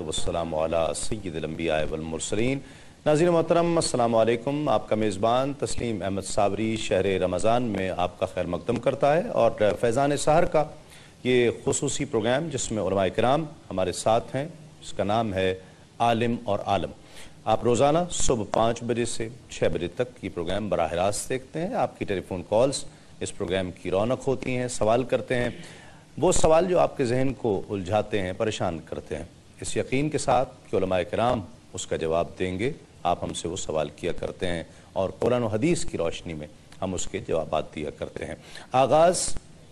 والسلام علی سید الانبیاء والمرسلین۔ ناظرین محترم السلام علیکم۔ آپ کا میزبان تسلیم احمد صابری شہر رمضان میں آپ کا خیر مقدم کرتا ہے، اور فیضان سحر کا یہ خصوصی پروگرام جس میں علماء کرام ہمارے ساتھ ہیں، اس کا نام ہے عالم اور عالم۔ آپ روزانہ صبح 5 بجے سے 6 بجے تک یہ پروگرام براہ راست دیکھتے ہیں۔ آپ کی ٹیلی فون کالز اس پروگرام کی رونق ہوتی ہیں، سوال کرتے ہیں، وہ سوال جو آپ کے ذہن کو الجھاتے ہیں، پریشان کرتے ہیں، اس یقین کے ساتھ کہ علماء کرام اس کا جواب دیں گے۔ آپ ہم سے وہ سوال کیا کرتے ہیں اور قرآن و حدیث کی روشنی میں ہم اس کے جوابات دیا کرتے ہیں۔ آغاز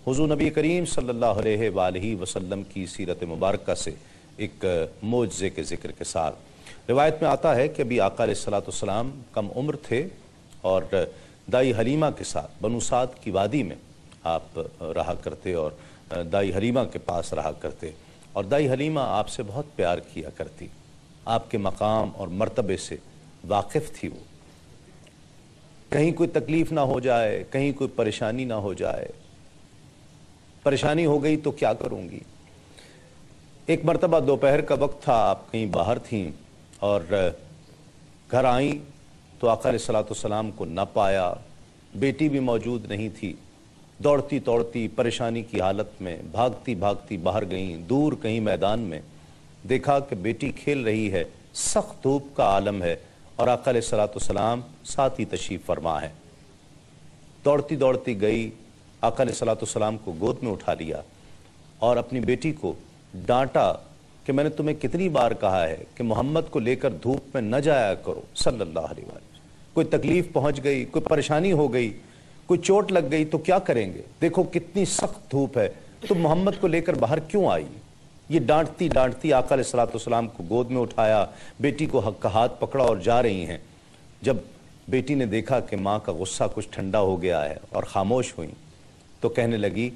حضور نبی کریم صلی اللہ علیہ وآلہ وسلم کی سیرت مبارکہ سے ایک معجزے کے ذکر کے ساتھ۔ روایت میں آتا ہے کہ ابھی آقا علیہ السلام کم عمر تھے اور دائی حلیمہ کے ساتھ بنو سعد کی وادی میں آپ رہا کرتے اور دائی حلیمہ کے پاس رہا کرتے، اور دائی حلیمہ آپ سے بہت پیار کیا کرتی، آپ کے مقام اور مرتبے سے واقف تھی۔ وہ کہیں کوئی تکلیف نہ ہو جائے، کہیں کوئی پریشانی نہ ہو جائے، پریشانی ہو گئی تو کیا کروں گی۔ ایک مرتبہ دوپہر کا وقت تھا، آپ کہیں باہر تھیں اور گھر آئیں تو آقا علیہ السلام کو نہ پایا، بیٹی بھی موجود نہیں تھی۔ دوڑتی دوڑتی پریشانی کی حالت میں بھاگتی بھاگتی باہر گئیں، دور کہیں میدان میں دیکھا کہ بیٹی کھیل رہی ہے، سخت دھوپ کا عالم ہے اور آقا علیہ السلام ساتھ ہی تشریف فرما ہے۔ دوڑتی دوڑتی گئی، آقا علیہ السلام کو گود میں اٹھا لیا اور اپنی بیٹی کو ڈانٹا کہ میں نے تمہیں کتنی بار کہا ہے کہ محمد کو لے کر دھوپ میں نہ جایا کرو صلی اللہ علیہ وسلم۔ کوئی تکلیف پہنچ گئی، کوئی پریشانی ہو گئی، کوئی چوٹ لگ گئی تو کیا کریں گے، دیکھو کتنی سخت دھوپ ہے، تو محمد کو لے کر باہر کیوں آئی۔ یہ ڈانٹتی ڈانٹتی آقا علیہ السلام کو گود میں اٹھایا، بیٹی کو حق کا ہاتھ پکڑا اور جا رہی ہیں۔ جب بیٹی نے دیکھا کہ ماں کا غصہ کچھ ٹھنڈا ہو گیا ہے اور خاموش ہوئیں تو کہنے لگی،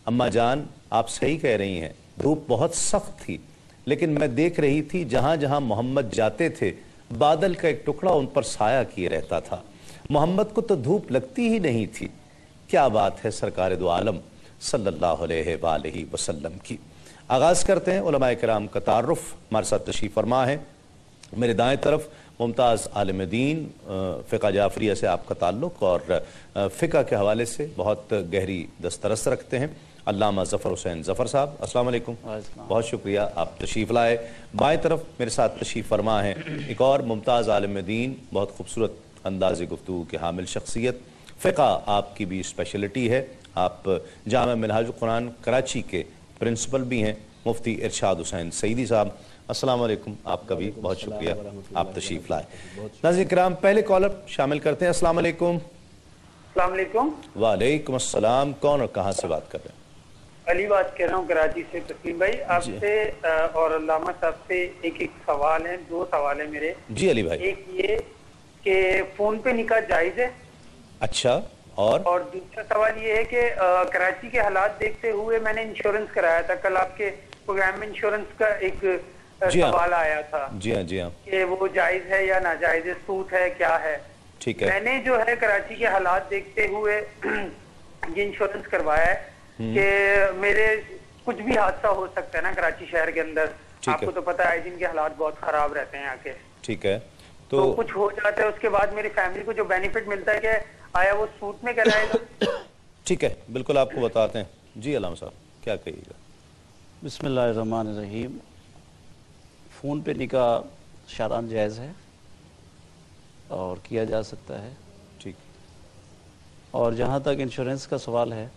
اماں جان آپ صحیح کہہ رہی ہیں، دھوپ بہت سخت تھی، لیکن میں دیکھ رہی تھی جہاں جہاں محمد جاتے تھے بادل کا ایک ٹکڑا ان پر سایہ کیے رہتا تھا، محمد کو تو دھوپ لگتی ہی نہیں تھی۔ کیا بات ہے سرکار دو عالم صلی اللہ علیہ وآلہ وسلم کی۔ آغاز کرتے ہیں علماء کرام کا تعارف۔ ہمارے ساتھ تشریف فرما ہے میرے دائیں طرف ممتاز عالم دین، فقہ جعفریہ سے آپ کا تعلق اور فقہ کے حوالے سے بہت گہری دسترس رکھتے ہیں، علامہ ظفر حسین ظفر صاحب، السلام علیکم، بہت شکریہ آپ تشریف لائے۔ بائیں طرف میرے ساتھ تشریف فرما ہے ایک اور ممتاز عالم دین، بہت خوبصورت انداز گفتگو کے حامل شخصیت، فقہ آپ کی بھی اسپیشلٹی ہے، آپ جامعہ منہاج القرآن کراچی کے پرنسپل بھی ہیں، مفتی ارشاد حسین سعیدی صاحب، السلام علیکم، آپ کا بھی بہت شکریہ آپ تشریف لائے۔ ناظرین کرام پہلے کالر شامل کرتے ہیں۔ السلام علیکم۔ السلام علیکم۔ وعلیکم السلام، کون اور کہاں سے بات کر رہے ہیں؟ علی بات کر رہا ہوں کراچی سے۔ تسلیم بھائی آپ سے اور علامہ صاحب سے ایک سوال ہے، 2 سوال ہیں میرے۔ جی علی بھائی۔ ایک یہ کہ فون پہ نکاح جائز ہے؟ اچھا، اور دوسرا سوال یہ ہے کہ کراچی کے حالات دیکھتے ہوئے میں نے انشورنس کرایا تھا، کل آپ کے پروگرام میں انشورنس کا ایک سوال آیا تھا جی ہاں کہ وہ جائز ہے یا ناجائز ہے، سود ہے کیا ہے۔ ٹھیک ہے، میں نے جو ہے کراچی کے حالات دیکھتے ہوئے یہ انشورنس کروایا ہے کہ میرے کچھ بھی حادثہ ہو سکتا ہے نا کراچی شہر کے اندر، آپ کو تو پتہ ہے جن کے حالات بہت خراب رہتے ہیں آکے، ٹھیک ہے، تو کچھ ہو جاتا ہے، اس کے بعد میری فیملی کو جو بینیفٹ ملتا ہے کہ آیا وہ سود میں کرائے گا؟ ٹھیک ہے، بالکل آپ کو بتاتے ہیں۔ جی علامہ صاحب کیا کہیے گا؟ بسم اللہ الرحمن الرحیم۔ فون پہ نکاح شرعاً جائز ہے اور کیا جا سکتا ہے، ٹھیک۔ اور جہاں تک انشورنس کا سوال ہے،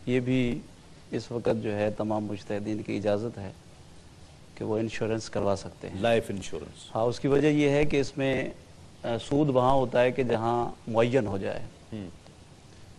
یہ بھی اس وقت جو ہے تمام مجتہدین کی اجازت ہے کہ وہ انشورنس کروا سکتے ہیں، لائف انشورنس۔ ہاں، اس کی وجہ یہ ہے کہ اس میں سود وہاں ہوتا ہے کہ جہاں معین ہو جائے،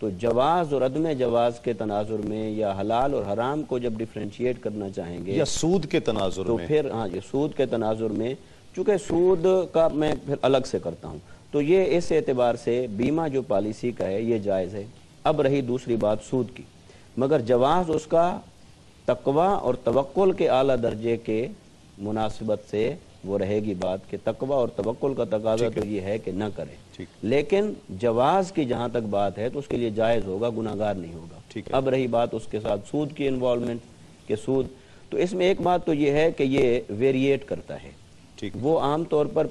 تو جواز اور عدم جواز کے تناظر میں یا حلال اور حرام کو جب ڈیفرینشیٹ کرنا چاہیں گے یا سود کے تناظر تو میں، پھر ہاں یہ سود کے تناظر میں، چونکہ سود کا میں پھر الگ سے کرتا ہوں، تو یہ اس اعتبار سے بیمہ جو پالیسی کا ہے یہ جائز ہے۔ اب رہی دوسری بات سود کی، مگر جواز اس کا تقوی اور توکل کے اعلیٰ درجے کے مناسبت سے وہ رہے گی بات کہ تقوی اور توکل کا تقاضا تو یہ ہے کہ نہ کرے، لیکن جواز کی جہاں تک بات ہے تو اس کے لیے جائز ہوگا، گناہگار نہیں ہوگا۔ اب رہی بات اس کے ساتھ سود کی انوالومنٹ کہ سود، تو اس میں ایک بات تو یہ ہے کہ یہ ویریٹ کرتا ہے، وہ عام طور پر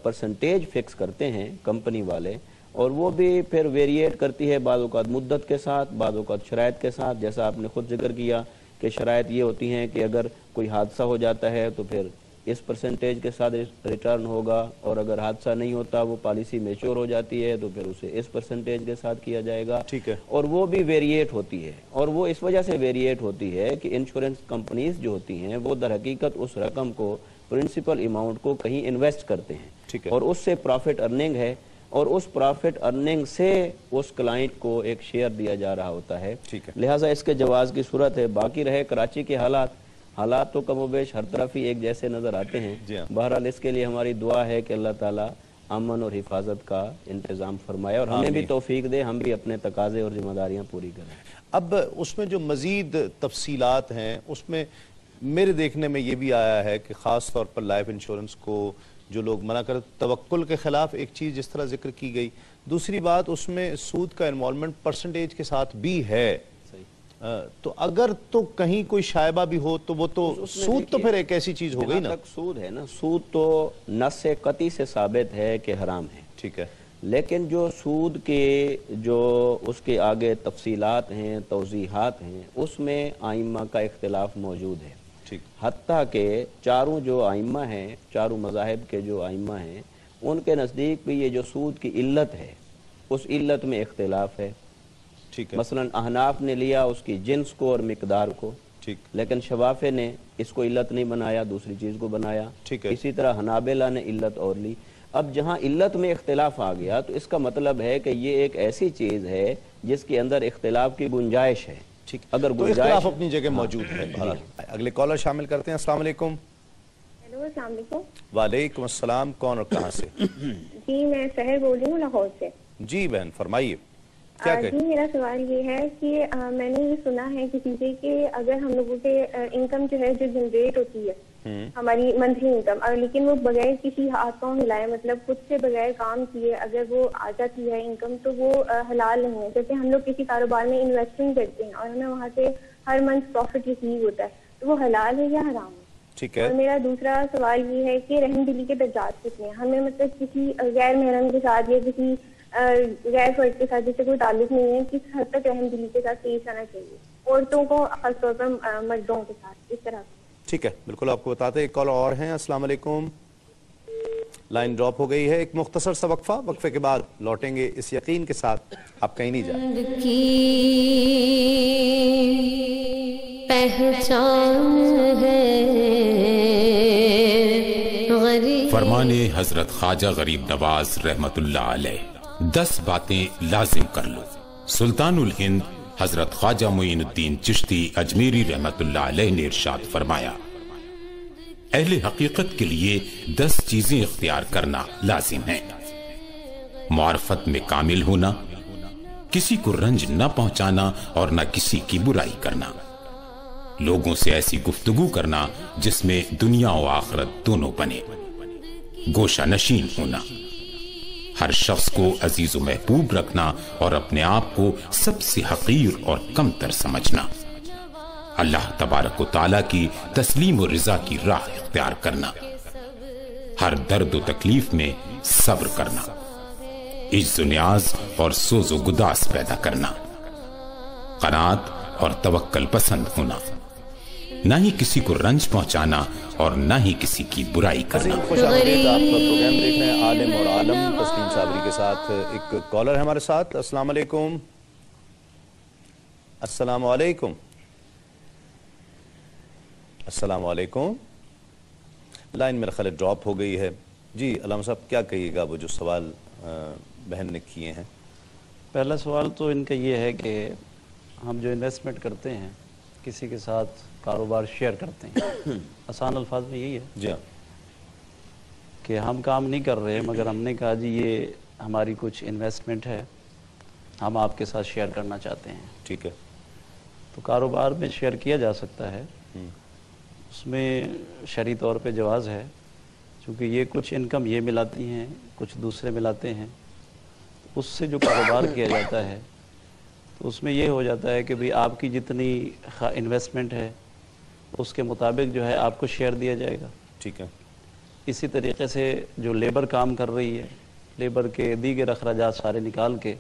پرسنٹیج فکس کرتے ہیں کمپنی والے، اور وہ بھی پھر ویریٹ کرتی ہے بعض اوقات مدت کے ساتھ، بعض اوقات شرائط کے ساتھ، جیسا آپ نے خود ذکر کیا کہ شرائط یہ ہوتی ہیں کہ اگر کوئی حادثہ ہو جاتا ہے تو پھر اس پرسنٹیج کے ساتھ ریٹرن ہوگا، اور اگر حادثہ نہیں ہوتا وہ پالیسی میچور ہو جاتی ہے تو پھر اسے اس پرسنٹیج کے ساتھ کیا جائے گا، اور وہ بھی ویریٹ ہوتی ہے، اور وہ اس وجہ سے ویریٹ ہوتی ہے کہ انشورنس کمپنیز جو ہوتی ہیں وہ در حقیقت اس رقم کو، پرنسپل اماؤنٹ کو کہیں انویسٹ کرتے ہیں، اور اس سے پروفٹ ارننگ ہے، اور اس پروفٹ ارننگ سے اس کلائنٹ کو ایک شیئر دیا جا رہا ہوتا ہے، لہٰذا اس کے جواز کی صورت ہے۔ باقی رہے کراچی کے حالات تو کم و بیش ہر طرف ہی ایک جیسے نظر آتے ہیں، بہرحال اس کے لیے ہماری دعا ہے کہ اللہ تعالیٰ امن اور حفاظت کا انتظام فرمائے اور ہمیں بھی توفیق دے، ہم بھی اپنے تقاضے اور ذمہ داریاں پوری کریں۔ اب اس میں جو مزید تفصیلات ہیں اس میں میرے دیکھنے میں یہ بھی آیا ہے کہ خاص طور پر لائف انشورنس کو جو لوگ منع کرتے، توکل کے خلاف ایک چیز جس طرح ذکر کی گئی، دوسری بات اس میں سود کا انوالومنٹ پرسنٹیج کے ساتھ بھی ہے، تو اگر تو کہیں کوئی شائبہ بھی ہو تو وہ تو سود تو پھر ایک ایسی چیز ہو گئی نا، سود ہے نا، سود تو نص قطعی سے ثابت ہے کہ حرام ہے، ٹھیک ہے، لیکن جو سود کے جو اس کے آگے تفصیلات ہیں، توضیحات ہیں، اس میں ائمہ کا اختلاف موجود ہے، حتیٰ کہ چاروں جو ائمہ ہیں، چاروں مذاہب کے جو ائمہ ہیں، ان کے نزدیک بھی یہ جو سود کی علت ہے اس علت میں اختلاف ہے، مثلا احناف نے لیا اس کی جنس کو اور مقدار کو، لیکن شوافع نے اس کو علت نہیں بنایا، دوسری چیز کو بنایا، اسی طرح حنابلہ نے علت اور لی۔ اب جہاں علت میں اختلاف آ گیا تو اس کا مطلب ہے کہ یہ ایک ایسی چیز ہے جس کے اندر اختلاف کی گنجائش ہے، اگر تو اختلاف اپنی جگہ موجود ہے۔ اگلے کالر شامل کرتے ہیں۔ السلام علیکم۔ ہیلو، السلام علیکم۔ وعلیکم السلام، کون اور کہاں سے؟ جی میں سحر بول رہی ہوں لاہور سے۔ جی بہن فرمائیے، جی میرا سوال یہ ہے کہ میں نے یہ سنا ہے کسی سے کہ اگر ہم لوگوں کے انکم جو ہے جو جنریٹ ہوتی ہے ہماری منتھلی انکم، لیکن وہ بغیر کسی ہاتھ پاؤں ہلائے، مطلب خود سے بغیر کام کیے اگر وہ آ جاتی ہے انکم، تو وہ حلال نہیں ہے۔ جیسے ہم لوگ کسی کاروبار میں انویسٹنگ کرتے ہیں اور ہمیں وہاں سے ہر منتھ پروفٹ ریسیو ہوتا ہے، تو وہ حلال ہے یا حرام ہے؟ اور میرا دوسرا سوال یہ ہے کہ رحم دلی کے درجات کتنے ہیں؟ ہمیں مطلب کسی غیر محرم کے ساتھ یا کسی غیر فرد کے ساتھ جیسے کوئی تعلق نہیں ہے، کس حد تک رحم دلی کے ساتھ پیش آنا چاہیے عورتوں کو، خاص طور پر مردوں کے ساتھ، اس طرح؟ ٹھیک ہے، بالکل آپ کو بتاتے ہیں۔ ایک کال اور ہیں۔ السلام علیکم، لائن ڈراپ ہو گئی ہے، ایک مختصر سا وقفہ، وقفے کے بعد لوٹیں گے اس یقین کے ساتھ آپ کہیں نہیں جائیں۔ فرمان حضرت خواجہ غریب نواز رحمت اللہ علیہ، 10 باتیں لازم کر لو۔ سلطان الہند حضرت خواجہ معین الدین چشتی اجمیری رحمت اللہ علیہ نے ارشاد فرمایا، اہل حقیقت کے لیے 10 چیزیں اختیار کرنا لازم ہے۔ معرفت میں کامل ہونا، کسی کو رنج نہ پہنچانا اور نہ کسی کی برائی کرنا، لوگوں سے ایسی گفتگو کرنا جس میں دنیا و آخرت دونوں بنے، گوشہ نشین ہونا، ہر شخص کو عزیز و محبوب رکھنا اور اپنے آپ کو سب سے حقیر اور کم تر سمجھنا، اللہ تبارک و تعالیٰ کی تسلیم و رضا کی راہ اختیار کرنا، ہر درد و تکلیف میں صبر کرنا، عجز و نیاز اور سوز و گداز پیدا کرنا، قناعت اور توکل پسند ہونا، نہ ہی کسی کو رنج پہنچانا اور نہ ہی کسی کی برائی کرنا۔ خوش آمدید، آپ پروگرام دیکھ رہے ہیں عالم اور عالم، تسلیم صابری کے ساتھ ایک کالر ہے ہمارے ساتھ۔ السلام علیکم۔ السلام علیکم۔ السلام علیکم۔ لائن میرا خیال ڈراپ ہو گئی ہے۔ جی علامہ صاحب کیا کہیے گا وہ جو سوال بہن نے کیے ہیں؟ پہلا سوال تو ان کا یہ ہے کہ ہم جو انویسٹمنٹ کرتے ہیں کسی کے ساتھ کاروبار شیئر کرتے ہیں، آسان الفاظ میں یہی ہے جی ہاں، کہ ہم کام نہیں کر رہے مگر ہم نے کہا جی یہ ہماری کچھ انویسٹمنٹ ہے، ہم آپ کے ساتھ شیئر کرنا چاہتے ہیں، ٹھیک ہے، تو کاروبار میں شیئر کیا جا سکتا ہے، اس میں شرعی طور پہ جواز ہے، چونکہ یہ کچھ انکم یہ ملاتی ہیں کچھ دوسرے ملاتے ہیں، اس سے جو کاروبار کیا جاتا ہے تو اس میں یہ ہو جاتا ہے کہ بھئی آپ کی جتنی انویسٹمنٹ ہے اس کے مطابق جو ہے آپ کو شیئر دیا جائے گا، ٹھیک ہے، اسی طریقے سے جو لیبر کام کر رہی ہے لیبر کے دیگر اخراجات سارے نکال کے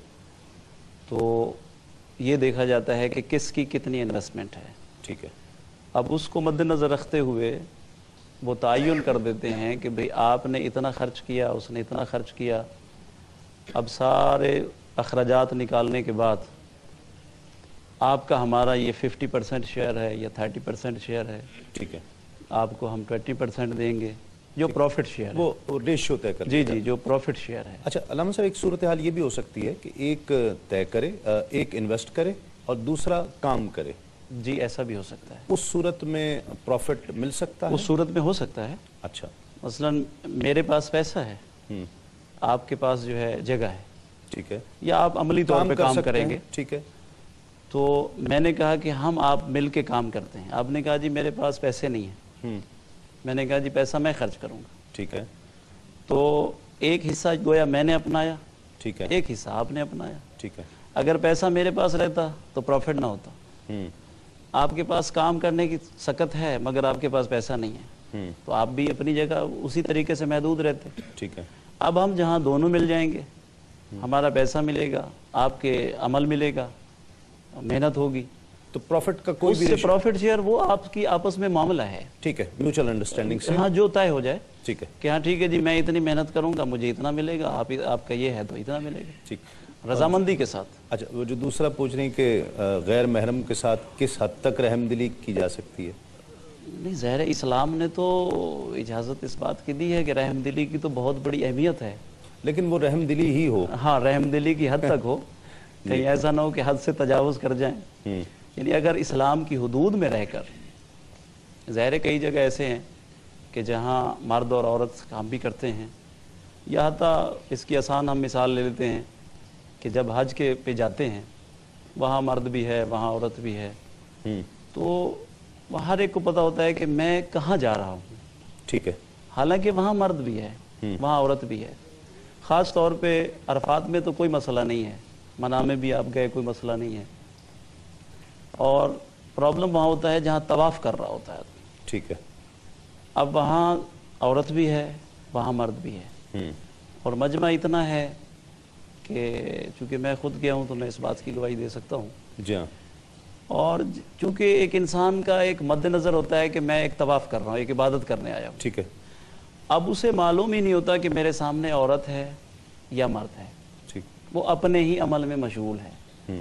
تو یہ دیکھا جاتا ہے کہ کس کی کتنی انویسٹمنٹ ہے، ٹھیک ہے، اب اس کو مد نظر رکھتے ہوئے وہ تعین کر دیتے ہیں کہ بھئی آپ نے اتنا خرچ کیا اس نے اتنا خرچ کیا، اب سارے اخراجات نکالنے کے بعد آپ کا ہمارا یہ 50% شیئر ہے یا 30% شیئر ہے، ٹھیک ہے، آپ کو ہم 20% دیں گے جو پروفٹ شیئر ہے، وہ ریشو طے کر جی جو پروفٹ شیئر ہے۔ اچھا علامہ صاحب، ایک صورتحال یہ بھی ہو سکتی ہے کہ ایک طے کرے، ایک انویسٹ کرے اور دوسرا کام کرے، جی ایسا بھی ہو سکتا ہے، اس صورت میں پروفٹ مل سکتا ہے؟ اس صورت میں ہو سکتا ہے، اچھا، مثلا میرے پاس پیسہ ہے، آپ کے پاس جو ہے جگہ ہے، ٹھیک ہے، یا آپ عملی طور پہ کام کریں گے، ٹھیک ہے، تو میں نے کہا کہ ہم آپ مل کے کام کرتے ہیں، آپ نے کہا جی میرے پاس پیسے نہیں ہیں، میں نے کہا جی پیسہ میں خرچ کروں گا، ٹھیک ہے، تو ایک حصہ گویا میں نے اپنایا، ٹھیک ہے، ایک حصہ آپ نے اپنایا، ٹھیک ہے، اگر پیسہ میرے پاس رہتا تو پروفٹ نہ ہوتا، آپ کے پاس کام کرنے کی سکت ہے مگر آپ کے پاس پیسہ نہیں ہے، تو آپ بھی اپنی جگہ اسی طریقے سے محدود رہتے، ٹھیک ہے، اب ہم جہاں دونوں مل جائیں گے، ہمارا پیسہ ملے گا، آپ کے عمل ملے گا، محنت ہوگی، تو پروفٹ کا کوئی اس بھی سے پروفٹ شیئر وہ آپ کی آپس میں معاملہ ہے، ٹھیک ہے، میوچل انڈرسٹینڈنگ سے، ہاں جو طے ہو جائے، ٹھیک ہے، کہ ہاں ٹھیک ہے جی میں اتنی محنت کروں گا مجھے اتنا ملے گا، آپ کا یہ ہے تو اتنا ملے گا، ٹھیک، رضامندی کے ساتھ۔ اچھا، وہ جو دوسرا پوچھ رہی ہیں کہ غیر محرم کے ساتھ کس حد تک رحم دلی کی جا سکتی ہے؟ نہیں، ظاہر اسلام نے تو اجازت اس بات کی دی ہے کہ رحم دلی کی تو بہت بڑی اہمیت ہے، لیکن وہ رحم دلی ہی ہو، ہاں رحم دلی کی حد تک ہو، کہیں ایسا نہ ہو کہ حد سے تجاوز کر جائیں، یعنی اگر اسلام کی حدود میں رہ کر، ظاہر کئی جگہ ایسے ہیں کہ جہاں مرد اور عورت کام بھی کرتے ہیں، یا حتیٰ اس کی آسان ہم مثال لے لیتے ہیں کہ جب حج کے پہ جاتے ہیں وہاں مرد بھی ہے وہاں عورت بھی ہے، تو ہر ایک کو پتہ ہوتا ہے کہ میں کہاں جا رہا ہوں، ٹھیک ہے، حالانکہ وہاں مرد بھی ہے وہاں عورت بھی ہے، خاص طور پہ عرفات میں تو کوئی مسئلہ نہیں ہے، منع میں بھی آپ گئے کوئی مسئلہ نہیں ہے، اور پرابلم وہاں ہوتا ہے جہاں طواف کر رہا ہوتا ہے، ٹھیک ہے، اب وہاں عورت بھی ہے وہاں مرد بھی ہے، اور مجمع اتنا ہے کہ چونکہ میں خود گیا ہوں تو میں اس بات کی گواہی دے سکتا ہوں، جی ہاں، اور چونکہ ایک انسان کا ایک مد نظر ہوتا ہے کہ میں ایک طواف کر رہا ہوں، ایک عبادت کرنے آیا ہوں، ٹھیک ہے، اب اسے معلوم ہی نہیں ہوتا کہ میرے سامنے عورت ہے یا مرد ہے، ٹھیک، وہ اپنے ہی عمل میں مشغول ہے،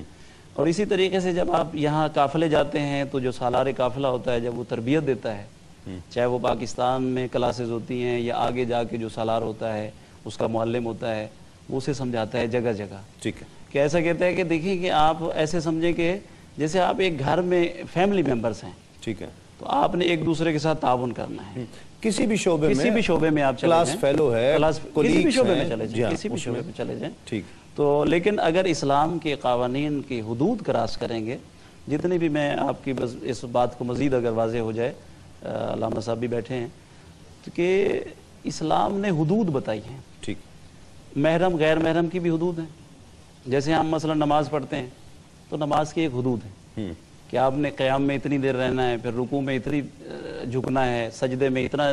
اور اسی طریقے سے جب آپ یہاں قافلے جاتے ہیں تو جو سالار قافلہ ہوتا ہے جب وہ تربیت دیتا ہے، چاہے وہ پاکستان میں کلاسز ہوتی ہیں یا آگے جا کے جو سالار ہوتا ہے اس کا معلم ہوتا ہے وہ اسے سمجھاتا ہے جگہ جگہ، ٹھیک ہے، کہ ایسا کہتا ہے کہ دیکھیں کہ آپ ایسے سمجھیں کہ جیسے آپ ایک گھر میں فیملی ممبرز ہیں، ٹھیک ہے، تو آپ نے ایک دوسرے کے ساتھ تعاون کرنا ہے، کسی بھی شعبے میں آپ چلے کلاس جائیں، فیلو ہے، کسی بھی شعبے میں چلے جائیں، کسی بھی شعبے میں چلے جائیں، ٹھیک، تو لیکن اگر اسلام کے قوانین کی حدود کراس کریں گے، جتنی بھی میں آپ کی اس بات کو مزید اگر واضح ہو جائے، علامہ صاحب بھی بیٹھے ہیں، تو کہ اسلام نے حدود بتائی ہیں، ٹھیک، محرم غیر محرم کی بھی حدود ہیں، جیسے ہم مثلا نماز پڑھتے ہیں تو نماز کی ایک حدود ہے کہ آپ نے قیام میں اتنی دیر رہنا ہے، پھر رکوع میں اتنی جھکنا ہے، سجدے میں اتنا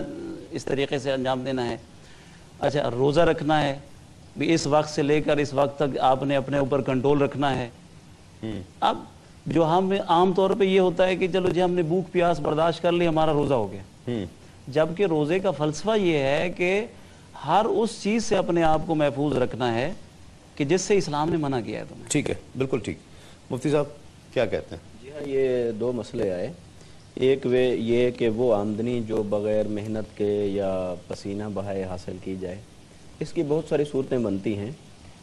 اس طریقے سے انجام دینا ہے، اچھا روزہ رکھنا ہے بھی اس وقت سے لے کر اس وقت تک آپ نے اپنے اوپر کنٹرول رکھنا ہے، اب جو ہم عام طور پہ یہ ہوتا ہے کہ چلو جی ہم نے بھوک پیاس برداشت کر لی ہمارا روزہ ہو گیا، جبکہ روزے کا فلسفہ یہ ہے کہ ہر اس چیز سے اپنے آپ کو محفوظ رکھنا ہے کہ جس سے اسلام نے منع کیا ہے تمہیں۔ ٹھیک ہے، بالکل ٹھیک، مفتی صاحب کیا کہتے ہیں؟ جی ہاں، یہ دو مسئلے آئے، ایک یہ کہ وہ آمدنی جو بغیر محنت کے یا پسینہ بہائے حاصل کی جائے، اس کی بہت ساری صورتیں بنتی ہیں،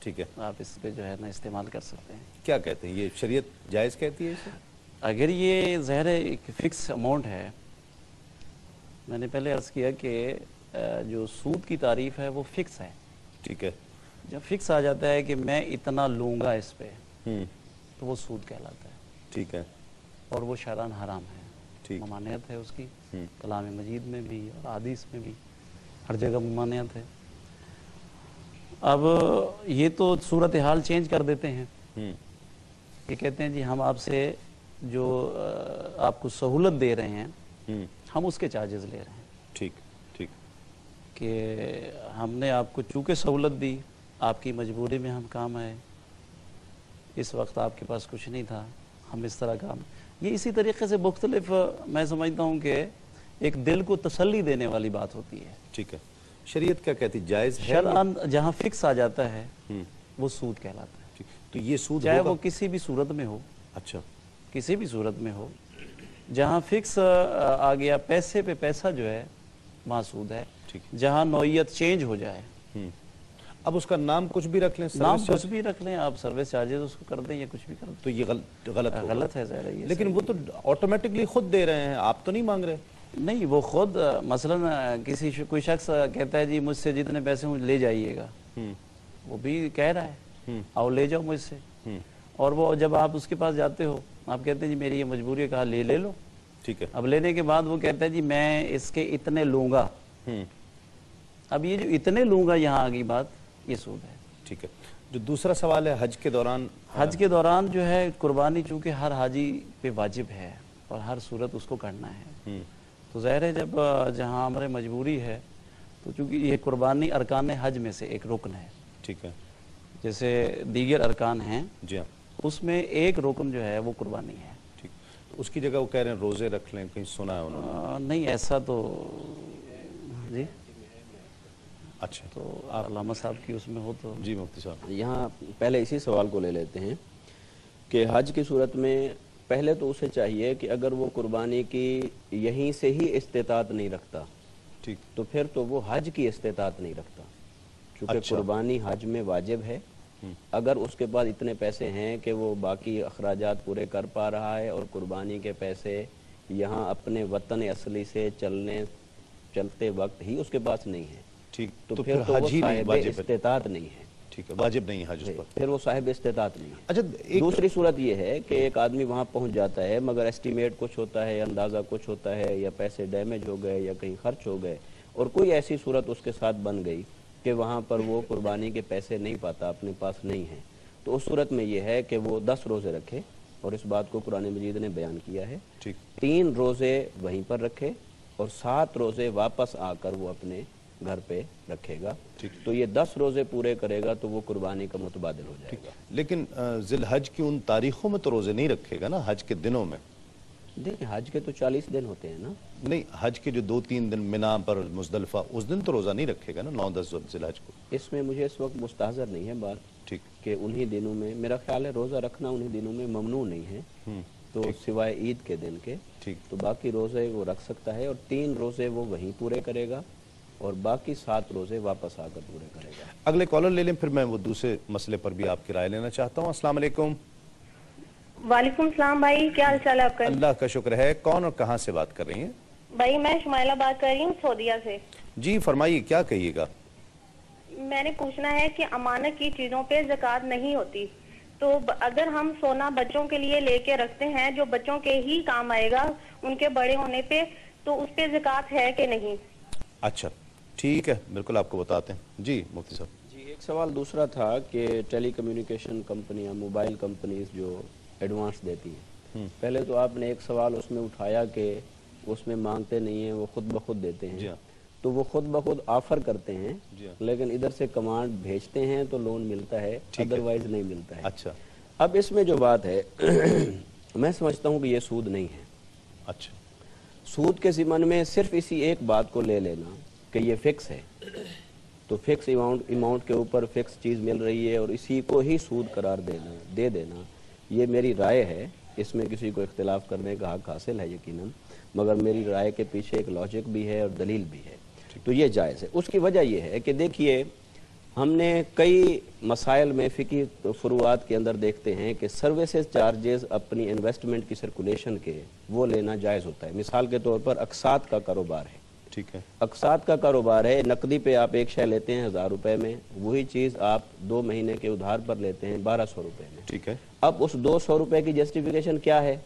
ٹھیک ہے، آپ اس پہ جو ہے نا استعمال کر سکتے ہیں. کیا کہتے ہیں یہ شریعت جائز کہتی ہے اسے؟ اگر یہ ظاہر ایک فکس اماؤنٹ ہے، میں نے پہلے عرض کیا کہ جو سود کی تعریف ہے وہ فکس ہے. ٹھیک ہے، جب فکس آ جاتا ہے کہ میں اتنا لوں گا اس پہ تو وہ سود کہلاتا ہے. ٹھیک ہے، اور وہ شرعاً حرام ہے. ٹھیک، ممانعت ہے اس کی، کلام مجید میں بھی اور حدیث میں بھی ہر جگہ ممانعت ہے. اب یہ تو صورتحال چینج کر دیتے ہیں. یہ کہتے ہیں جی ہم آپ سے جو آپ کو سہولت دے رہے ہیں ہم اس کے چارجز لے رہے ہیں. ٹھیک ٹھیک، کہ ہم نے آپ کو چونکہ سہولت دی، آپ کی مجبوری میں ہم کام آئے، اس وقت آپ کے پاس کچھ نہیں تھا، ہم اس طرح کام. یہ اسی طریقے سے مختلف، میں سمجھتا ہوں کہ ایک دل کو تسلی دینے والی بات ہوتی ہے. ٹھیک ہے. شریعت کیا کہتی جائز ہے؟ شرعاً جہاں فکس آ جاتا ہے وہ سود کہلاتا ہے. تو یہ سود چاہے وہ کسی بھی صورت میں ہو. اچھا، کسی بھی صورت میں ہو، جہاں فکس آ گیا پیسے پہ پیسہ جو ہے وہاں سود ہے. جہاں نوعیت چینج ہو جائے، اب اس کا نام کچھ بھی رکھ لیں، نام کچھ بھی رکھ لیں آپ، سروس چارجز اس کو کر دیں یا کچھ بھی کر دیں، تو یہ غلط ہے ظاہر ہے. لیکن وہ تو آٹومیٹکلی خود دے رہے ہیں، آپ تو نہیں مانگ رہے. نہیں، وہ خود مثلا کوئی شخص کہتا ہے جی مجھ سے جتنے پیسے ہوں لے جائیے گا، وہ بھی کہہ رہا ہے آؤ لے جاؤ مجھ سے. اور وہ جب آپ اس کے پاس جاتے ہو آپ کہتے ہیں جی میری یہ مجبوری ہے، کہا لے لو. ٹھیک ہے. اب لینے کے بعد وہ کہتا ہے جی میں اس کے اتنے لوں گا. اب یہ جو اتنے لوں گا یہاں آگئی بات، یہ سود ہے. ٹھیک ہے. جو دوسرا سوال ہے حج کے دوران، حج کے دوران جو ہے قربانی چونکہ ہر حاجی پہ واجب ہے اور ہر صورت اس کو کرنا ہے، تو ظاہر ہے جب جہاں ہمارے مجبوری ہے تو چونکہ یہ قربانی ارکان حج میں سے ایک رکن ہے. ٹھیک ہے. جیسے دیگر ارکان ہیں جی ہاں، اس میں ایک رکن جو ہے وہ قربانی ہے. ٹھیک. اس کی جگہ وہ کہہ رہے ہیں روزے رکھ لیں، کہیں سنا ہے انہوں نے؟ نہیں ایسا تو جی. اچھا، تو علامہ صاحب کی اس میں ہو تو. جی مفتی صاحب، یہاں پہلے اسی سوال کو لے لیتے ہیں کہ حج کی صورت میں پہلے تو اسے چاہیے کہ اگر وہ قربانی کی یہیں سے ہی استطاعت نہیں رکھتا ٹھیک، تو پھر تو وہ حج کی استطاعت نہیں رکھتا، چونکہ قربانی حج میں واجب ہے. اگر اس کے پاس اتنے پیسے ہیں کہ وہ باقی اخراجات پورے کر پا رہا ہے اور قربانی کے پیسے یہاں اپنے وطن اصلی سے چلتے وقت ہی اس کے پاس نہیں ہے، ٹھیک، تو پھر تو وہ صاحب استطاعت نہیں ہے. ٹھیک ہے، واجب نہیں حج اس پر، پھر وہ صاحب استطاعت نہیں ہے. اچھا، دوسری صورت یہ ہے کہ ایک آدمی وہاں پہنچ جاتا ہے مگر ایسٹیمیٹ کچھ ہوتا ہے، اندازہ کچھ ہوتا ہے، یا پیسے ڈیمیج ہو گئے یا کہیں خرچ ہو گئے، اور کوئی ایسی صورت اس کے ساتھ بن گئی کہ وہاں پر وہ قربانی کے پیسے نہیں پاتا، اپنے پاس نہیں ہیں، تو اس صورت میں یہ ہے کہ وہ 10 روزے رکھے، اور اس بات کو قرآن مجید نے بیان کیا ہے. 3 روزے وہیں پر رکھے اور 7 روزے واپس آ کر وہ اپنے گھر پہ رکھے گا. تو یہ 10 روزے پورے کرے گا تو وہ قربانی کا متبادل ہو جائے گا. لیکن ذی الحج کی ان تاریخوں میں تو روزے نہیں رکھے گا نا، حج کے دنوں میں؟ دیکھیں حج کے تو 40 دن ہوتے ہیں نا. نہیں، حج کے جو 2-3 دن منا پر مزدلفہ، اس دن تو روزہ نہیں رکھے گا نا، 9-10 ذی الحج کو. اس میں مجھے اس وقت مستحضر نہیں ہے بات، ٹھیک، کہ انہی دنوں میں میرا خیال ہے روزہ رکھنا انہی دنوں میں ممنوع نہیں ہے، تو سوائے عید کے دن کے. تو باقی روزے وہ رکھ سکتا ہے، اور 3 روزے وہ وہیں پورے کرے گا اور باقی 7 روزے واپس آ کر پورے کرے گا. اگلے کالر لے لیں، پھر میں وہ دوسرے مسئلے پر بھی آپ کی رائے لینا چاہتا ہوں. السلام علیکم. وعلیکم السلام بھائی، کیا حال چال ہے آپ کا؟ اللہ کا شکر ہے. کون اور کہاں سے بات کر رہی ہیں؟ بھائی میں شمائلہ بات کر رہی ہوں سعودیہ سے. جی فرمائیے، کیا کہیے گا؟ میں نے پوچھنا ہے کہ امانت کی چیزوں پہ زکوٰۃ نہیں ہوتی، تو اگر ہم سونا بچوں کے لیے لے کے رکھتے ہیں جو بچوں کے ہی کام آئے گا ان کے بڑے ہونے پہ، تو اس پہ زکوٰۃ ہے کہ نہیں؟ اچھا ٹھیک ہے، بالکل آپ کو بتاتے ہیں. جی مفتی صاحب. جی ایک سوال دوسرا تھا کہ ٹیلی کمیونیکیشن کمپنیاں، موبائل کمپنیز جو ایڈوانس دیتی ہیں، پہلے تو آپ نے ایک سوال اس میں اٹھایا کہ اس میں مانگتے نہیں ہیں، وہ خود بخود دیتے ہیں. تو وہ خود بخود آفر کرتے ہیں، لیکن ادھر سے کمانڈ بھیجتے ہیں تو لون ملتا ہے، ادروائز نہیں ملتا ہے. اچھا، اب اس میں جو بات ہے میں سمجھتا ہوں کہ یہ سود نہیں ہے. اچھا، سود کے ضمن میں صرف اسی ایک بات کو لے لینا کہ یہ فکس ہے، تو فکس اماؤنٹ کے اوپر فکس چیز مل رہی ہے اور اسی کو ہی سود قرار دے دینا، یہ میری رائے ہے. اس میں کسی کو اختلاف کرنے کا حق حاصل ہے یقیناً، مگر میری رائے کے پیچھے ایک لاجک بھی ہے اور دلیل بھی ہے، تو یہ جائز ہے. اس کی وجہ یہ ہے کہ دیکھیے ہم نے کئی مسائل میں فقہی فروعات کے اندر دیکھتے ہیں کہ سروسز چارجز اپنی انویسٹمنٹ کی سرکولیشن کے وہ لینا جائز ہوتا ہے. مثال کے طور پر اقساط کا کاروبار ہے. ٹھیک ہے. اقساط کا کاروبار ہے, نقدی پہ آپ ایک شے لیتے ہیں 1000 روپے میں, وہی چیز آپ 2 مہینے کے ادھار پر لیتے ہیں 1200 روپے میں. ٹھیک ہے. اب اس 200 روپے کی جسٹیفیکیشن کیا ہے؟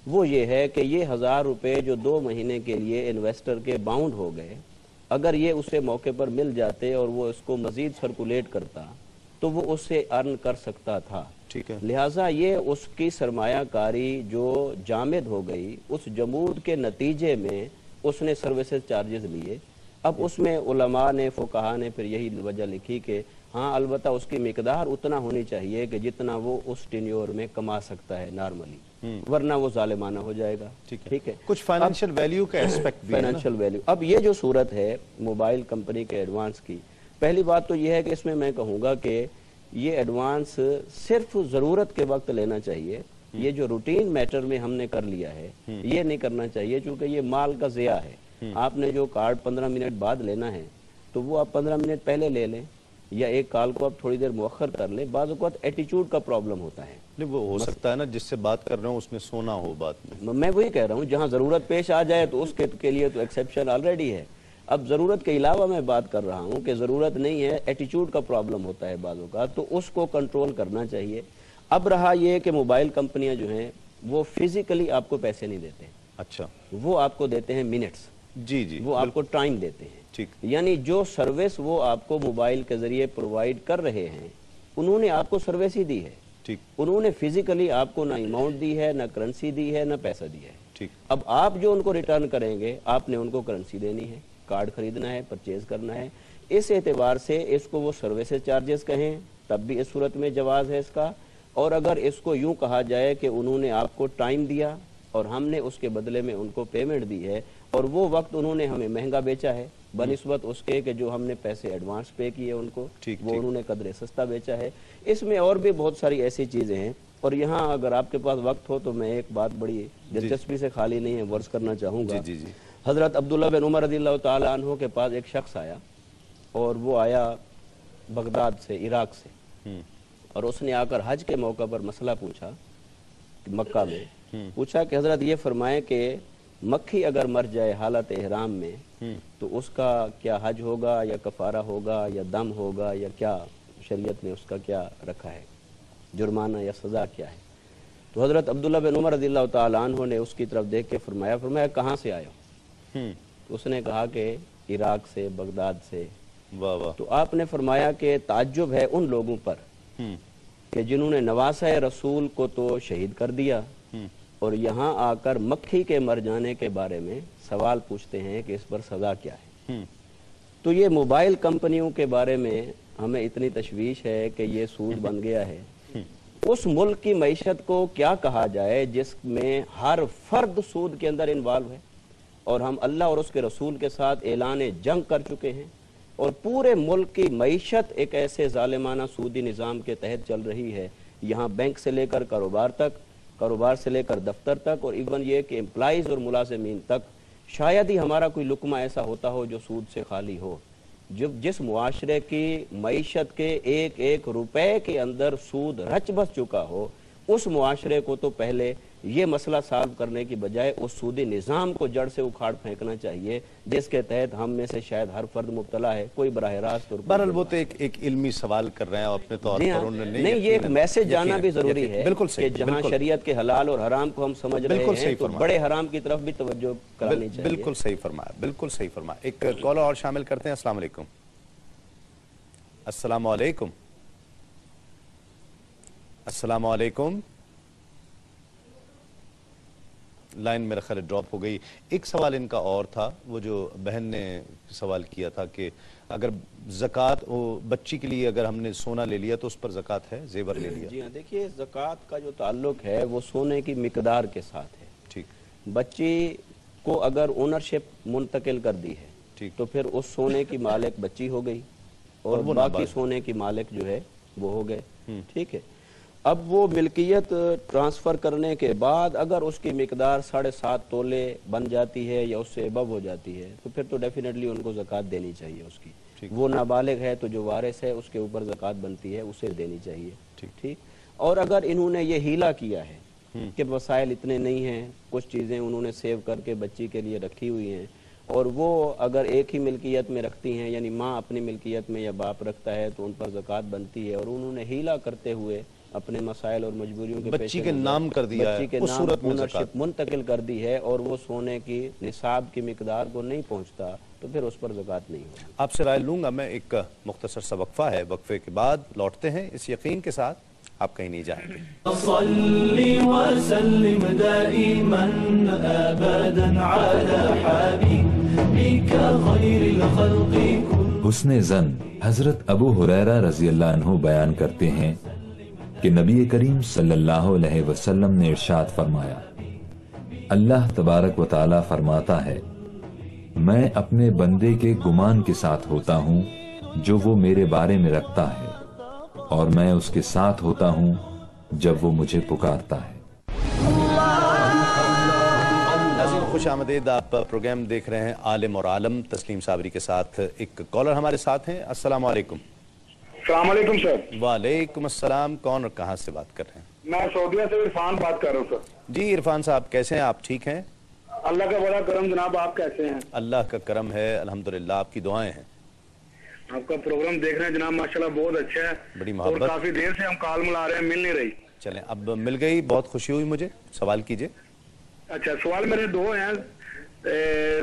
وہ یہ ہے کہ یہ 1000 روپے جو 2 مہینے کے لیے انویسٹر کے باؤنڈ ہو گئے, اگر یہ اسے موقع پر مل جاتے اور وہ اس کو مزید سرکولیٹ کرتا تو وہ اس سے ارن کر سکتا تھا. ٹھیک ہے. لہٰذا یہ اس کی سرمایہ کاری جو جامد ہو گئی, اس جمود کے نتیجے میں اس نے سروسز چارجز لیے. اب اس میں علماء نے, فقہاء نے پھر یہی وجہ لکھی کہ ہاں البتہ اس کی مقدار اتنا ہونی چاہیے کہ جتنا وہ اس ٹینیور میں کما سکتا ہے نارملی, ورنہ وہ ظالمانہ ہو جائے گا. ٹھیک ہے. کچھ فائنینشیل ویلیو کا ایسپیکٹ بھی ہے. Financial value. اب یہ جو صورت ہے موبائل کمپنی کے ایڈوانس کی, پہلی بات تو یہ ہے کہ اس میں کہوں گا کہ یہ ایڈوانس صرف ضرورت کے وقت لینا چاہیے. یہ جو روٹین میٹر میں ہم نے کر لیا ہے یہ نہیں کرنا چاہیے, چونکہ یہ مال کا ضیاع ہے. آپ نے جو کارڈ 15 منٹ بعد لینا ہے تو وہ آپ 15 منٹ پہلے لے لیں, یا ایک کال کو آپ تھوڑی دیر مؤخر کر لیں. بعض اوقات ایٹیچیوڈ کا پرابلم ہوتا ہے. نہیں, وہ ہو سکتا ہے نا جس سے بات کر رہا ہوں اس میں سونا ہو بات میں. میں وہی کہہ رہا ہوں, جہاں ضرورت پیش آ جائے تو اس کے لیے تو ایکسیپشن آلریڈی ہے. اب ضرورت کے علاوہ میں بات کر رہا ہوں کہ ضرورت نہیں ہے, ایٹیچیوڈ کا پرابلم ہوتا ہے بعض اوقات, تو اس کو کنٹرول کرنا چاہیے. اب رہا یہ کہ موبائل کمپنیاں جو ہیں وہ فزیکلی آپ کو پیسے نہیں دیتے. اچھا. وہ آپ کو دیتے ہیں منٹس. جی جی. وہ آپ کو ٹائم دیتے ہیں. ٹھیک. یعنی جو سروس وہ آپ کو موبائل کے ذریعے پرووائڈ کر رہے ہیں, انہوں نے آپ کو سروس ہی دی ہے. ٹھیک. انہوں نے فزیکلی آپ کو نہ اماؤنٹ دی ہے, نہ کرنسی دی ہے, نہ پیسہ دیا ہے. ٹھیک. اب آپ جو ان کو ریٹرن کریں گے, آپ نے ان کو کرنسی دینی ہے, کارڈ خریدنا ہے, پرچیز کرنا ہے. اس اعتبار سے اس کو وہ سروسز چارجز کہیں تب بھی اس صورت میں جواز ہے اس کا. اور اگر اس کو یوں کہا جائے کہ انہوں نے آپ کو ٹائم دیا اور ہم نے اس کے بدلے میں ان کو پیمنٹ دی ہے, اور وہ وقت انہوں نے ہمیں مہنگا بیچا ہے بنسبت اس کے کہ جو ہم نے پیسے ایڈوانس پے کیے ان کو, وہ انہوں نے قدرے سستا بیچا ہے. اس میں اور بھی بہت ساری ایسی چیزیں ہیں. اور یہاں اگر آپ کے پاس وقت ہو تو میں ایک بات بڑی دلچسپی سے خالی نہیں ہے ورز کرنا چاہوں گا. حضرت عبداللہ بن عمر رضی اللہ تعالی عنہ کے پاس ایک شخص آیا, اور وہ آیا بغداد سے, عراق سے, اور اس نے آ کر حج کے موقع پر مسئلہ پوچھا مکہ میں. پوچھا کہ حضرت یہ فرمائیں کہ مکھی اگر مر جائے حالت احرام میں تو اس کا کیا حج ہوگا یا کفارہ ہوگا یا دم ہوگا, یا کیا شریعت نے اس کا کیا رکھا ہے, جرمانہ یا سزا کیا ہے. تو حضرت عبداللہ بن عمر رضی اللہ تعالی عنہ نے اس کی طرف دیکھ کے فرمایا کہاں سے آئے ہو؟ تو اس نے کہا کہ عراق سے, بغداد سے. تو آپ نے فرمایا کہ تعجب ہے ان لوگوں پر کہ جنہوں نے نواسہ رسول کو تو شہید کر دیا اور یہاں آ کر مکھی کے مر جانے کے بارے میں سوال پوچھتے ہیں کہ اس پر سزا کیا ہے. تو یہ موبائل کمپنیوں کے بارے میں ہمیں اتنی تشویش ہے کہ یہ سود بن گیا ہے. اس ملک کی معیشت کو کیا کہا جائے جس میں ہر فرد سود کے اندر انوالو ہے, اور ہم اللہ اور اس کے رسول کے ساتھ اعلان جنگ کر چکے ہیں, اور پورے ملک کی معیشت ایک ایسے ظالمانہ سودی نظام کے تحت چل رہی ہے. یہاں بینک سے لے کر کاروبار تک, کاروبار سے لے کر دفتر تک, اور ایون یہ کہ امپلائیز اور ملازمین تک. شاید ہی ہمارا کوئی لقمہ ایسا ہوتا ہو جو سود سے خالی ہو. جس معاشرے کی معیشت کے ایک ایک روپے کے اندر سود رچ بس چکا ہو, اس معاشرے کو تو پہلے یہ مسئلہ سالو کرنے کی بجائے اس سودی نظام کو جڑ سے اکھاڑ پھینکنا چاہیے جس کے تحت ہم میں سے شاید ہر فرد مبتلا ہے, کوئی براہ راست. بہرحال وہ تو ایک علمی سوال کر رہے ہیں اپنے طور پر. نہیں, یہ ایک میسج جانا بھی ضروری ہے کہ جہاں شریعت کے حلال اور حرام کو ہم سمجھ رہے ہیں تو بڑے حرام کی طرف بھی توجہ کرانی چاہیے. بالکل صحیح فرمایا, بالکل صحیح فرمایا. ایک کالر اور شامل کرتے ہیں. السلام علیکم. السلام علیکم. السلام علیکم. لائن میرا خیال ڈراپ ہو گئی. ایک سوال ان کا اور تھا, وہ جو بہن نے سوال کیا تھا کہ اگر زکوٰۃ بچی کے لیے اگر ہم نے سونا لے لیا تو اس پر زکوٰۃ ہے, زیور لے لیا. جی ہاں, دیکھیے زکوٰۃ کا جو تعلق ہے وہ سونے کی مقدار کے ساتھ ہے. ٹھیک. بچی کو اگر اونرشپ منتقل کر دی ہے تو پھر اس سونے کی مالک بچی ہو گئی اور باقی سونے کی مالک جو ہے وہ ہو گئے. ٹھیک ہے. اب وہ ملکیت ٹرانسفر کرنے کے بعد اگر اس کی مقدار 7.5 تولے بن جاتی ہے یا اس سے ابو ہو جاتی ہے تو پھر تو ڈیفینیٹلی ان کو زکوٰۃ دینی چاہیے اس کی. وہ نابالغ ہے تو جو وارث ہے اس کے اوپر زکوٰۃ بنتی ہے، اسے دینی چاہیے. ٹھیک. اور اگر انہوں نے یہ ہیلا کیا ہے کہ وسائل اتنے نہیں ہیں، کچھ چیزیں انہوں نے سیو کر کے بچی کے لیے رکھی ہوئی ہیں، اور وہ اگر ایک ہی ملکیت میں رکھتی ہیں، یعنی ماں اپنی ملکیت میں یا باپ رکھتا ہے تو ان پر زکوٰۃ بنتی ہے، اور انہوں نے ہیلا کرتے ہوئے اپنے مسائل اور مجبوریوں کے بچی کے نام کر دیا ہے، بچی کے نام اونرشپ منتقل کر دی ہے، اور وہ سونے کی نصاب کی مقدار کو نہیں پہنچتا تو پھر اس پر زکوٰۃ نہیں ہوگی. آپ سے رائے لوں گا میں. ایک مختصر سا وقفہ ہے، وقفے کے بعد لوٹتے ہیں اس یقین کے ساتھ آپ کہیں نہیں جائیں گے. صلی وسلم دائما ابدا علی حبیبک خیر الخلق کل. حسن ظن حضرت ابو ہریرہ رضی اللہ عنہ بیان کرتے ہیں کہ نبی کریم صلی اللہ علیہ وسلم نے ارشاد فرمایا، اللہ تبارک و تعالی فرماتا ہے، میں اپنے بندے کے گمان کے ساتھ ہوتا ہوں جو وہ میرے بارے میں رکھتا ہے، اور میں اس کے ساتھ ہوتا ہوں جب وہ مجھے پکارتا ہے. خوش آمدید. آپ پروگرام دیکھ رہے ہیں عالم اور عالم. تسلیم صابری کے ساتھ ایک کالر ہمارے ساتھ ہیں. السلام علیکم. السلام علیکم سر. وعلیکم السلام. کون اور کہاں سے بات کر رہے ہیں؟ میں سعودیہ سے عرفان بات کر رہا ہوں سر. جی عرفان صاحب، کیسے ہیں آپ؟ ٹھیک ہیں؟ اللہ کا بڑا کرم جناب. آپ کیسے ہیں؟ اللہ کا کرم ہے الحمدللہ. آپ کی دعائیں ہیں. آپ کا پروگرام دیکھ رہے ہیں جناب، ماشاءاللہ بہت اچھا ہے. بڑی محبت. اور کافی دیر سے ہم کال ملا رہے ہیں، مل نہیں رہی. چلیں اب مل گئی، بہت خوشی ہوئی مجھے. سوال کیجئے. اچھا، سوال میرے دو ہیں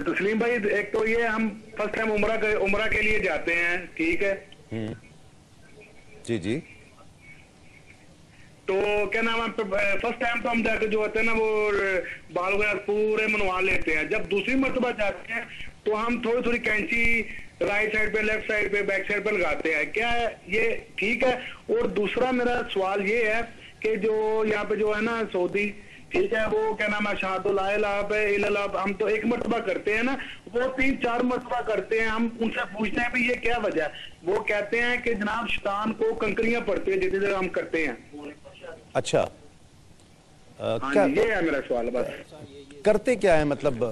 تسلیم بھائی. ایک تو یہ ہم فرسٹ ٹائم عمرہ کے لیے جاتے ہیں، ٹھیک ہے؟ جی جی. تو کیا نام ہے، فرسٹ ٹائم تو ہم جا کے جو ہوتے ہیں نا وہ بال وغیرہ پورے منوا لیتے ہیں. جب دوسری مرتبہ جاتے ہیں تو ہم تھوڑی تھوڑی کینچی رائٹ سائڈ پہ، لیفٹ سائڈ پہ، بیک سائڈ پہ لگاتے ہیں. کیا یہ ٹھیک ہے؟ اور دوسرا میرا سوال یہ ہے کہ جو یہاں پہ جو ہے نا سعودی، ٹھیک ہے، وہ کیا نام ہے اشہاد لا الہ الا اللہ، ہم تو ایک مرتبہ کرتے ہیں نا، وہ 3-4 مرتبہ کرتے ہیں. ہم ان سے پوچھتے ہیں بھی یہ کیا وجہ ہے؟ وہ کہتے ہیں کہ جناب شیطان کو کنکریاں پڑتی ہیں جتنی دیر ہم کرتے ہیں. اچھا، یہ ہے میرا سوال. بس کرتے کیا ہے مطلب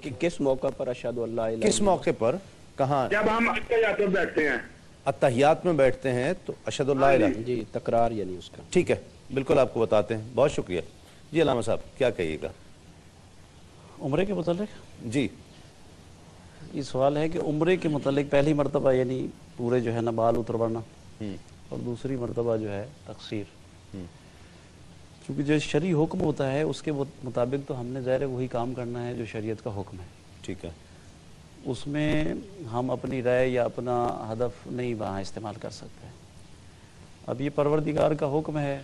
کہ کس موقع پر اشہد اللہ الہ، کس موقع پر، کہاں؟ جب ہم اتحیات میں بیٹھتے ہیں. اتحیات میں بیٹھتے ہیں تو اشہد اللہ الہ. جی تکرار یعنی اس کا. ٹھیک ہے، بالکل آپ کو بتاتے ہیں. بہت شکریہ. جی علامہ صاحب کیا کہیے گا عمرے کے متعلق؟ جی یہ سوال ہے کہ عمرے کے متعلق پہلی مرتبہ یعنی پورے جو ہے نا بال اتروانا، اور دوسری مرتبہ جو ہے تقصیر. چونکہ جو شرعی حکم ہوتا ہے اس کے مطابق تو ہم نے ظاہر وہی کام کرنا ہے جو شریعت کا حکم ہے. ٹھیک ہے. اس میں ہم اپنی رائے یا اپنا ہدف نہیں وہاں استعمال کر سکتے. اب یہ پروردگار کا حکم ہے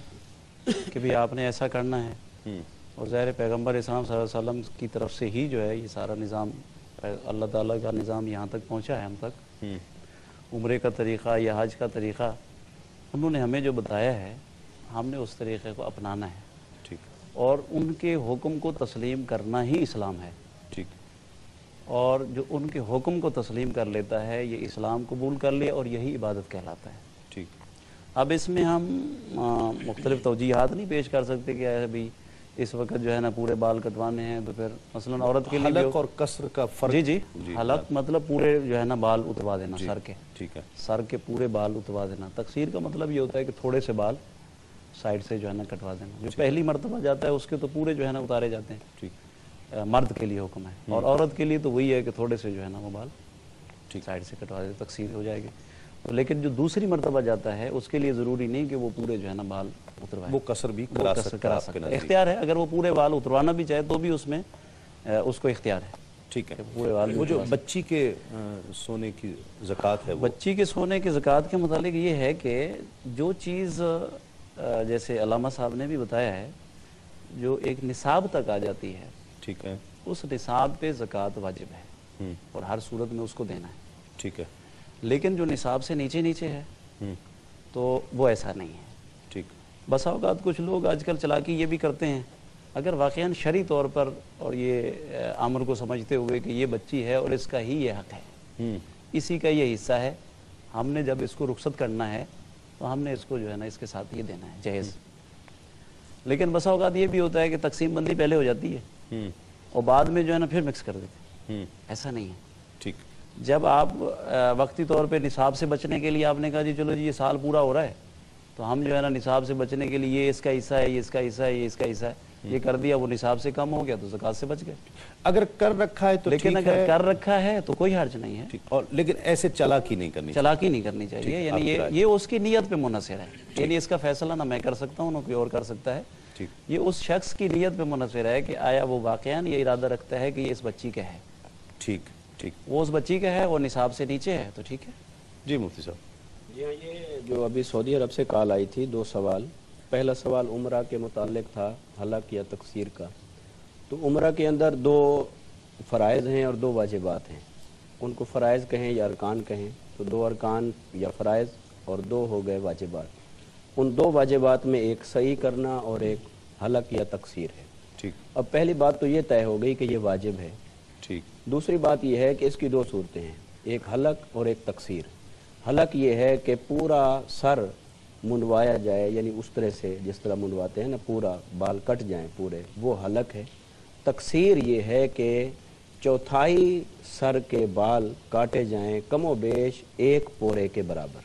کہ بھی آپ نے ایسا کرنا ہے، اور ظاہر پیغمبر اسلام صلی اللہ علیہ وسلم کی طرف سے ہی جو ہے یہ سارا نظام، اللہ تعالیٰ کا نظام یہاں تک پہنچا ہے ہم تک. عمرے کا طریقہ یا حج کا طریقہ انہوں نے ہمیں جو بتایا ہے، ہم نے اس طریقے کو اپنانا ہے. ٹھیک. اور ان کے حکم کو تسلیم کرنا ہی اسلام ہے. ٹھیک. اور جو ان کے حکم کو تسلیم کر لیتا ہے یہ اسلام قبول کر لے، اور یہی عبادت کہلاتا ہے. ٹھیک. اب اس میں ہم مختلف توجیحات نہیں پیش کر سکتے کہ ابھی اس وقت جو ہے نا پورے بال کٹوانے ہیں، تو پھر مثلا عورت کے لیے حلق اور قصر کا فرق. جی حلق مطلب پورے جو ہے نا بال اتروا دینا سر کے. ٹھیک ہے. سر کے پورے بال اتروا دینا. تقصیر کا مطلب یہ ہوتا ہے کہ تھوڑے سے بال سائڈ سے جو ہے نا کٹوا دینا. جو پہلی مرتبہ جاتا ہے اس کے تو پورے جو ہے نا اتارے جاتے ہیں. ٹھیک. مرد کے لیے حکم ہے، اور عورت کے لیے تو وہی ہے کہ تھوڑے سے جو ہے نا وہ بال سائڈ سے کٹوا دے، تقصیر ہو جائے گی. لیکن جو دوسری مرتبہ جاتا ہے اس کے لیے ضروری نہیں کہ وہ پورے جو ہے نا بال اتروائے. وہ قصر بھی کرا سکتا ہے. اختیار ہے، اگر وہ پورے بال اتروانا بھی چاہے تو بھی اس میں اس کو اختیار ہے. ٹھیک ہے. پورے بال. وہ جو بچی کے سونے کی زکوٰۃ ہے، بچی کے سونے کی زکوٰۃ کے متعلق یہ ہے کہ جو چیز جیسے علامہ صاحب نے بھی بتایا ہے، جو ایک نصاب تک آ جاتی ہے، ٹھیک ہے، اس نصاب پہ زکوٰۃ واجب ہے اور ہر صورت میں اس کو دینا ہے. ٹھیک ہے. لیکن جو نصاب سے نیچے ہے تو وہ ایسا نہیں ہے. ٹھیک. بسا اوقات کچھ لوگ آج کل چلاکی یہ بھی کرتے ہیں، اگر واقعاً شرعی طور پر اور یہ امر کو سمجھتے ہوئے کہ یہ بچی ہے اور اس کا ہی یہ حق ہے، اسی کا یہ حصہ ہے، ہم نے جب اس کو رخصت کرنا ہے تو ہم نے اس کو جو ہے نا اس کے ساتھ یہ دینا ہے جہیز. لیکن بسا اوقات یہ بھی ہوتا ہے کہ تقسیم بندی پہلے ہو جاتی ہے اور بعد میں جو ہے نا پھر مکس کر دیتے ہیں. ایسا نہیں ہے. ٹھیک. جب آپ وقتی طور پہ نصاب سے بچنے کے لیے آپ نے کہا جی چلو جی یہ سال پورا ہو رہا ہے تو ہم جو ہے نا نصاب سے بچنے کے لیے یہ اس کا حصہ ہے، یہ اس کا حصہ ہے، یہ اس کا حصہ ہے، یہ کر دیا، وہ نصاب سے کم ہو گیا تو زکوٰۃ سے بچ گئے. اگر کر رکھا ہے تو لیکن اگر کر رکھا ہے تو کوئی حرج نہیں ہے. اور لیکن ایسے چالاکی نہیں کرنی چالاکی نہیں کرنی چاہیے. یعنی یہ اس کی نیت پہ منحصر ہے. یعنی اس کا فیصلہ نہ میں کر سکتا ہوں نہ کوئی اور کر سکتا ہے. یہ اس شخص کی نیت پہ منحصر ہے کہ آیا وہ واقعاً یہ ارادہ رکھتا ہے کہ یہ اس بچی کا ہے. ٹھیک ٹھیک. وہ اس بچی کا ہے، وہ نصاب سے نیچے ہے تو ٹھیک ہے. جی مفتی صاحب. جی ہاں، یہ جو ابھی سعودی عرب سے کال آئی تھی، 2 سوال. پہلا سوال عمرہ کے متعلق تھا، حلق یا تقصیر کا. تو عمرہ کے اندر 2 فرائض ہیں اور 2 واجبات ہیں. ان کو فرائض کہیں یا ارکان کہیں تو 2 ارکان یا فرائض اور 2 ہو گئے واجبات. ان 2 واجبات میں ایک صحیح کرنا اور ایک حلق یا تقصیر ہے. ٹھیک. اب پہلی بات تو یہ طے ہو گئی کہ یہ واجب ہے. ٹھیک. دوسری بات یہ ہے کہ اس کی 2 صورتیں ہیں، ایک حلق اور ایک تقصیر. حلق یہ ہے کہ پورا سر منڈوایا جائے، یعنی اس طرح سے جس طرح منڈواتے ہیں نا، پورا بال کٹ جائیں پورے، وہ حلق ہے. تقصیر یہ ہے کہ 1/4 سر کے بال کاٹے جائیں کم و بیش 1 پورے کے برابر.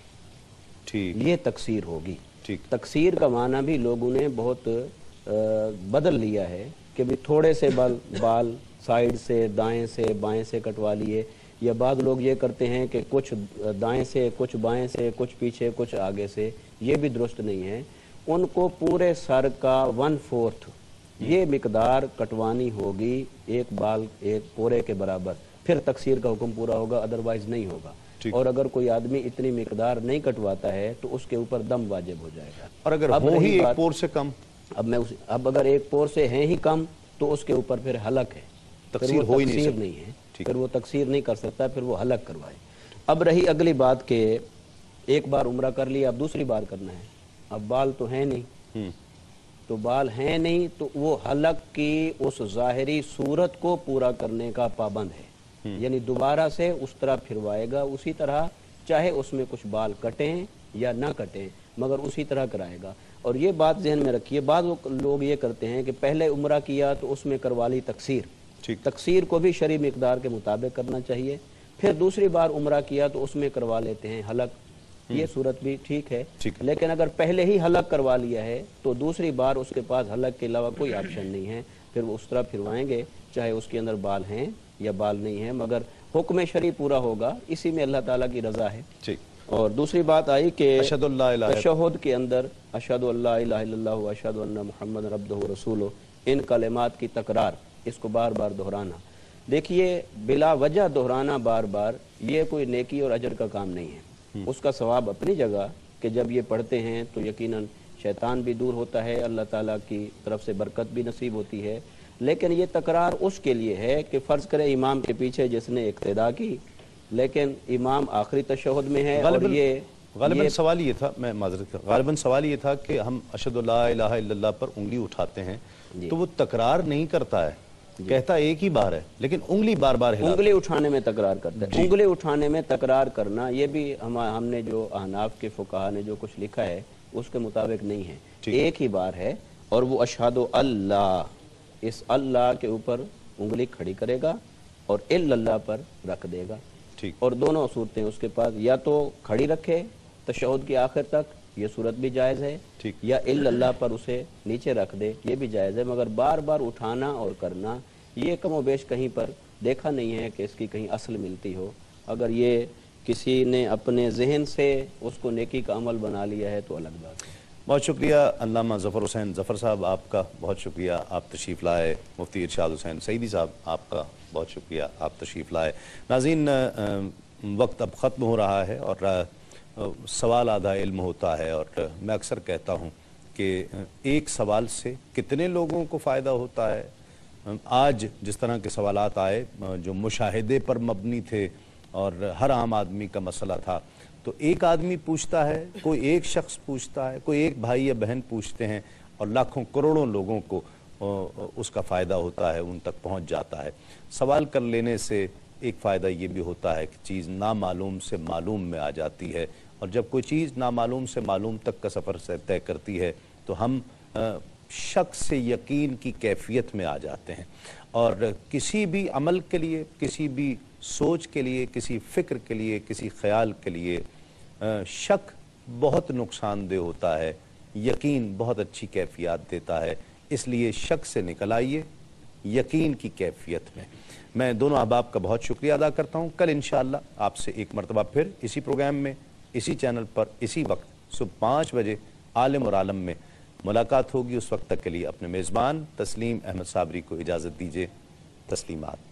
ٹھیک. یہ تقصیر ہوگی. ٹھیک. تقصیر کا معنی بھی لوگوں نے بہت بدل لیا ہے کہ بھی تھوڑے سے بال سائیڈ سے، دائیں سے، بائیں سے کٹوا لیے، یا بعض لوگ یہ کرتے ہیں کہ کچھ دائیں سے، کچھ بائیں سے، کچھ پیچھے، کچھ آگے سے. یہ بھی درست نہیں ہے. ان کو پورے سر کا 1/4 یہ مقدار کٹوانی ہوگی، 1 بال 1 پورے کے برابر. پھر تقصیر کا حکم پورا ہوگا، ادروائز نہیں ہوگا. اور اگر کوئی آدمی اتنی مقدار نہیں کٹواتا ہے تو اس کے اوپر دم واجب ہو جائے گا. اور اگر وہ ہی 1 پور سے کم، اب اگر 1 پور سے ہیں ہی کم تو اس کے اوپر پھر حلق ہے. تقصیر ہو ہی نہیں ہے. پھر وہ تقصیر نہیں کر سکتا، پھر وہ حلق کروائے. اب رہی اگلی بات کہ ایک بار عمرہ کر لیا، اب دوسری بار کرنا ہے. اب بال تو ہیں نہیں، تو بال ہیں نہیں تو وہ حلق کی اس ظاہری صورت کو پورا کرنے کا پابند ہے. یعنی دوبارہ سے اس طرح پھروائے گا، اسی طرح، چاہے اس میں کچھ بال کٹیں یا نہ کٹیں، مگر اسی طرح کرائے گا. اور یہ بات ذہن میں رکھیے، بعض لوگ یہ کرتے ہیں کہ پہلے عمرہ کیا تو اس میں کروا لی تقصیر. تقصیر کو بھی شرعی مقدار کے مطابق کرنا چاہیے. پھر دوسری بار عمرہ کیا تو اس میں کروا لیتے ہیں حلق. یہ صورت بھی ٹھیک ہے. لیکن اگر پہلے ہی حلق کروا لیا ہے تو دوسری بار اس کے پاس حلق کے علاوہ کوئی آپشن نہیں ہے. پھر وہ اس طرح پھروائیں گے چاہے اس کے اندر بال ہیں یا بال نہیں ہیں، مگر حکم شرعی پورا ہوگا. اسی میں اللہ تعالیٰ کی رضا ہے. اور دوسری بات آئی کہ تشہد کے اندر اشہد اللہ الہ الا اللہ و اشہد ان محمد عبدہ و رسولہ، ان کلمات کی تکرار، اس کو بار بار دہرانا. دیکھیے بلا وجہ دہرانا بار بار یہ کوئی نیکی اور اجر کا کام نہیں ہے. اس کا ثواب اپنی جگہ کہ جب یہ پڑھتے ہیں تو یقیناً شیطان بھی دور ہوتا ہے، اللہ تعالیٰ کی طرف سے برکت بھی نصیب ہوتی ہے. لیکن یہ تکرار اس کے لیے ہے کہ فرض کرے امام کے پیچھے جس نے اقتدا کی لیکن امام آخری تشہد میں ہے، اور یہ غالباً سوال یہ تھا، میں معذرت کرتا ہوں، غالباً سوال یہ تھا کہ ہم اشہد لا الہ الا اللہ پر انگلی اٹھاتے ہیں تو وہ تکرار نہیں کرتا ہے، کہتا ایک ہی بار ہے لیکن انگلی بار بار ہلاتا ہے. انگلی اٹھانے میں تکرار کرتا ہے. انگلی اٹھانے میں تکرار کرنا یہ بھی ہم نے جو احناف کے فقہا نے جو کچھ لکھا ہے اس کے مطابق نہیں ہے. ایک ہی بار ہے اور وہ اشہد اللہ، اس اللہ کے اوپر انگلی کھڑی کرے گا اور الا اللہ پر رکھ دے گا. اور دونوں صورتیں اس کے پاس، یا تو کھڑی رکھے تشہد کی آخر تک، یہ صورت بھی جائز ہے، یا الا اللہ پر اسے نیچے رکھ دے، یہ بھی جائز ہے. مگر بار بار اٹھانا اور کرنا یہ کم و بیش کہیں پر دیکھا نہیں ہے کہ اس کی کہیں اصل ملتی ہو. اگر یہ کسی نے اپنے ذہن سے اس کو نیکی کا عمل بنا لیا ہے تو الگ بات ہے. بہت شکریہ علامہ ظفر حسین ظفر صاحب، آپ کا بہت شکریہ، آپ تشریف لائے. مفتی ارشاد حسین سعیدی صاحب، آپ کا بہت شکریہ، آپ تشریف لائے. ناظرین، وقت اب ختم ہو رہا ہے اور سوال آدھا علم ہوتا ہے، اور میں اکثر کہتا ہوں کہ ایک سوال سے کتنے لوگوں کو فائدہ ہوتا ہے. آج جس طرح کے سوالات آئے جو مشاہدے پر مبنی تھے اور ہر عام آدمی کا مسئلہ تھا، تو ایک آدمی پوچھتا ہے، کوئی ایک شخص پوچھتا ہے، کوئی ایک بھائی یا بہن پوچھتے ہیں اور لاکھوں کروڑوں لوگوں کو اس کا فائدہ ہوتا ہے، ان تک پہنچ جاتا ہے. سوال کر لینے سے ایک فائدہ یہ بھی ہوتا ہے کہ چیز نامعلوم سے معلوم میں آ جاتی ہے، اور جب کوئی چیز نامعلوم سے معلوم تک کا سفر سے طے کرتی ہے تو ہم شک سے یقین کی کیفیت میں آ جاتے ہیں، اور کسی بھی عمل کے لیے، کسی بھی سوچ کے لیے، کسی فکر کے لیے، کسی خیال کے لیے شک بہت نقصان دہ ہوتا ہے، یقین بہت اچھی کیفیات دیتا ہے۔ اس لیے شک سے نکل آئیے یقین کی کیفیت میں۔ میں دونوں احباب کا بہت شکریہ ادا کرتا ہوں۔ کل انشاءاللہ آپ سے ایک مرتبہ پھر اسی پروگرام میں، اسی چینل پر، اسی وقت صبح 5 بجے عالم اور عالم میں ملاقات ہوگی۔ اس وقت تک کے لیے اپنے میزبان تسلیم احمد صابری کو اجازت دیجیے۔ تسلیمات۔